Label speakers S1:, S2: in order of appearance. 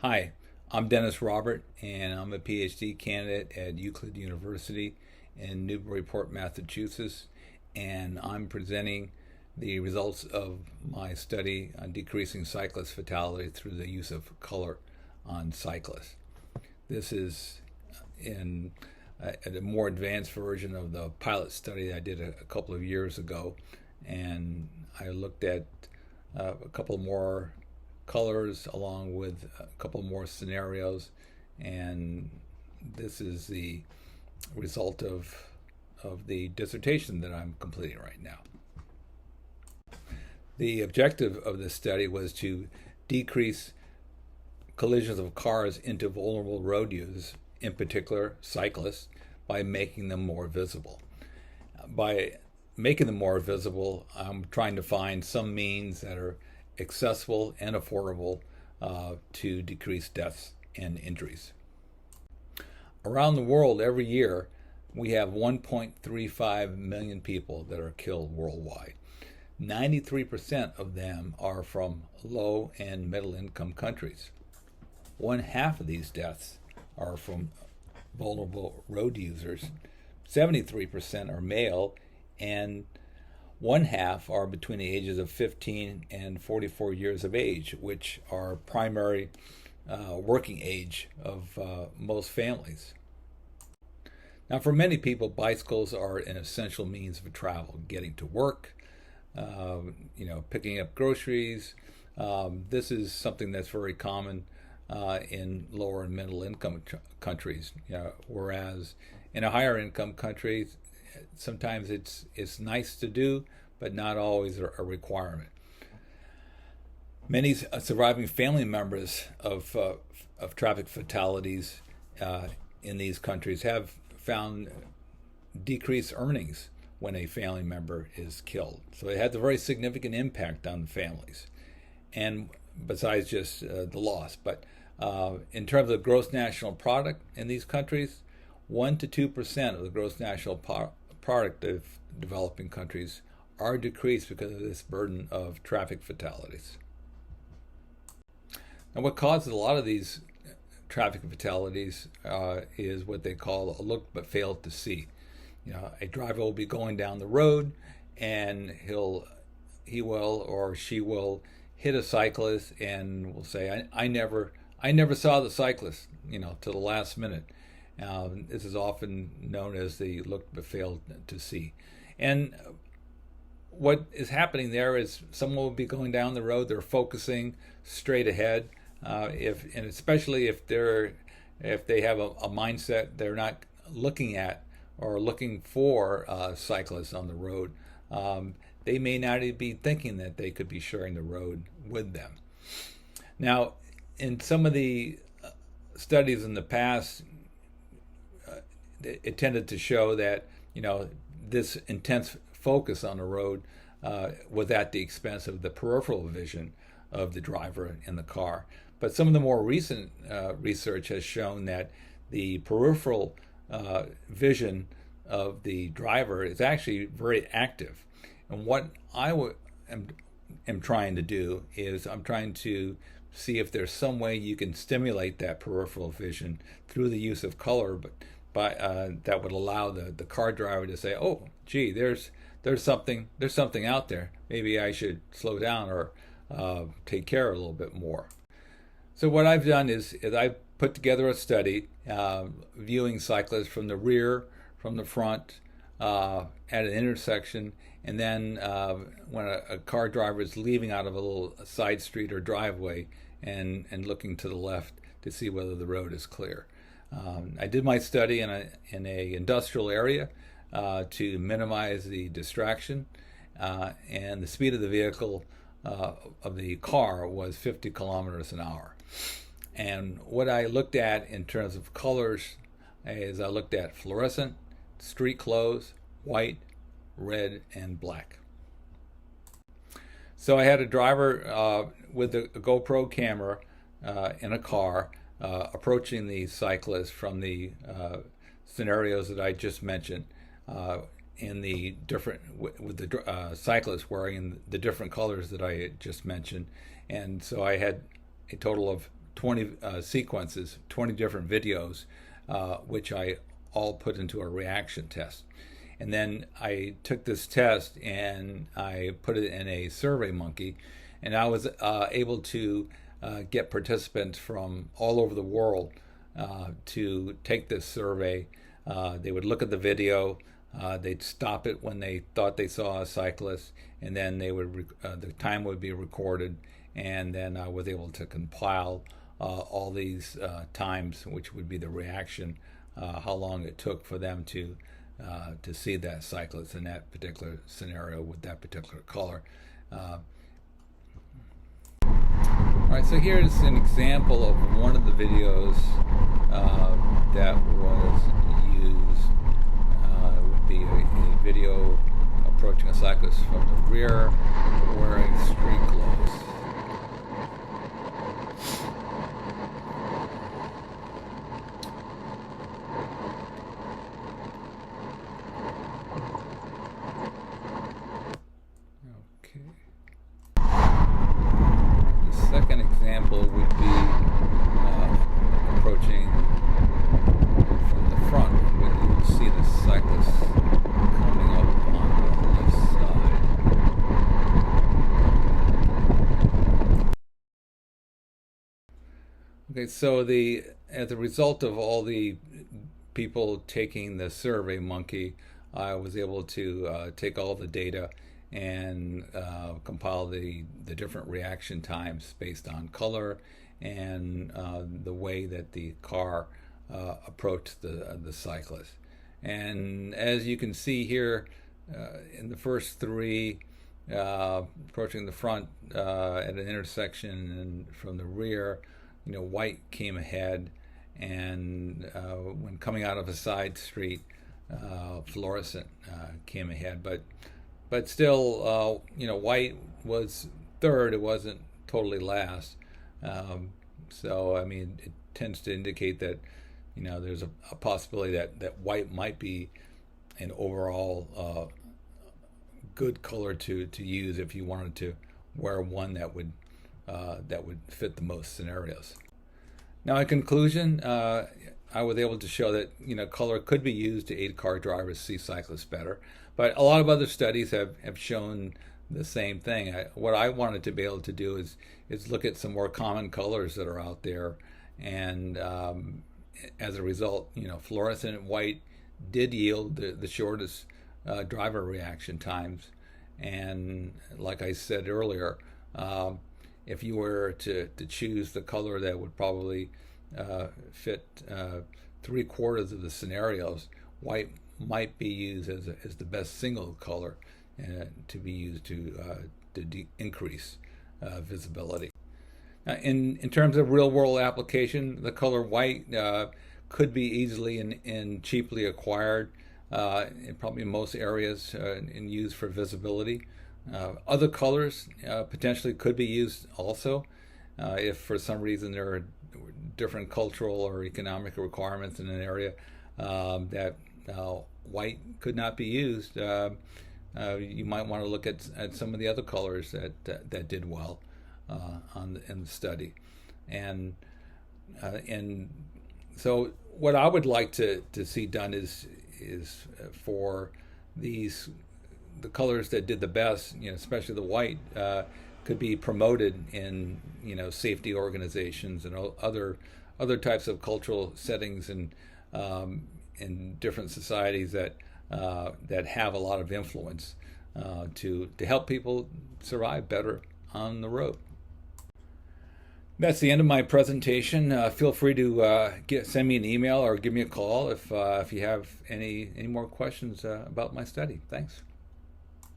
S1: Hi, I'm Dennis Robert, and I'm a PhD candidate at Euclid University in Newburyport, Massachusetts, and I'm presenting the results of my study on decreasing cyclist fatality through the use of color on cyclists. This is in a more advanced version of the pilot study I did a couple of years ago, and I looked at a couple more colors along with a couple more scenarios, and this is the result of the dissertation that I'm completing right now. The objective of this study was to decrease collisions of cars into vulnerable road users, in particular cyclists, by making them more visible. By making them more visible, I'm trying to find some means that are accessible and affordable to decrease deaths and injuries. Around the world every year, we have 1.35 million people that are killed worldwide. 93% of them are from low and middle income countries. One half of these deaths are from vulnerable road users. 73% are male, and one half are between the ages of 15 and 44 years of age, which are primary working age of most families. Now, for many people, bicycles are an essential means of travel, getting to work, picking up groceries. This is something that's very common in lower and middle income countries, whereas in a higher income country, sometimes it's nice to do, but not always a requirement. Many surviving family members of traffic fatalities in these countries have found decreased earnings when a family member is killed. So it has a very significant impact on the families, and besides just the loss. But in terms of gross national product in these countries, 1 to 2% of the gross national product of developing countries are decreased because of this burden of traffic fatalities. And what causes a lot of these traffic fatalities is what they call a look but fail to see. A driver will be going down the road, and he will or she will hit a cyclist and will say, I never saw the cyclist, to the last minute. This is often known as the look but failed to see. And what is happening there is someone will be going down the road, they're focusing straight ahead, and especially if they have a mindset they're not looking at or looking for cyclists on the road, they may not be thinking that they could be sharing the road with them. Now, in some of the studies in the past, it tended to show that this intense focus on the road was at the expense of the peripheral vision of the driver in the car. But some of the more recent research has shown that the peripheral vision of the driver is actually very active. And what I am trying to do is I'm trying to see if there's some way you can stimulate that peripheral vision through the use of color, but that would allow the car driver to say, "Oh, gee, there's something out there. Maybe I should slow down or take care a little bit more." So what I've done is I've put together a study viewing cyclists from the rear, from the front, at an intersection, and then when a car driver is leaving out of a little side street or driveway and looking to the left to see whether the road is clear. I did my study in a industrial area to minimize the distraction, and the speed of the vehicle of the car was 50 kilometers an hour. And what I looked at in terms of colors is I looked at fluorescent, street clothes, white, red, and black. So I had a driver with a GoPro camera in a car approaching the cyclist from the scenarios that I just mentioned, in the different with the cyclists wearing the different colors that I just mentioned, and so I had a total of 20 sequences, 20 different videos, which I all put into a reaction test. And then I took this test and I put it in a survey monkey, and I was able to get participants from all over the world to take this survey. They would look at the video, they'd stop it when they thought they saw a cyclist, and then they would the time would be recorded, and then I was able to compile all these times, which would be the reaction, how long it took for them to see that cyclist in that particular scenario with that particular color. All right, so here's an example of one of the videos that was used. It would be a video approaching a cyclist from the rear wearing street clothes. Second example would be approaching from the front, when you will see the cyclist coming up on the left side. Okay, so as a result of all the people taking the survey monkey, I was able to take all the data and compile the different reaction times based on color and the way that the car approached the cyclist. And as you can see here, in the first three, approaching the front at an intersection and from the rear, white came ahead, and when coming out of a side street, fluorescent came ahead. But still, white was third. It wasn't totally last. So, I mean, it tends to indicate that, there's a possibility that white might be an overall good color to use if you wanted to wear one that would fit the most scenarios. Now, in conclusion, I was able to show that color could be used to aid car drivers see cyclists better. But a lot of other studies have shown the same thing. What I wanted to be able to do is look at some more common colors that are out there, and as a result, fluorescent white did yield the shortest driver reaction times. And like I said earlier, if you were to choose the color that would probably fit 3/4 of the scenarios, white might be used as the best single color to be used to increase visibility. In terms of real-world application, the color white could be easily and cheaply acquired probably in most areas and used for visibility. Other colors potentially could be used also if for some reason there are different cultural or economic requirements in an area that white could not be used. You might want to look at some of the other colors that did well in the study, and so what I would like to see done is for the colors that did the best, especially the white, could be promoted in safety organizations and other types of cultural settings and in different societies that have a lot of influence to help people survive better on the road. That's the end of my presentation. Feel free to send me an email or give me a call if you have any more questions about my study. Thanks.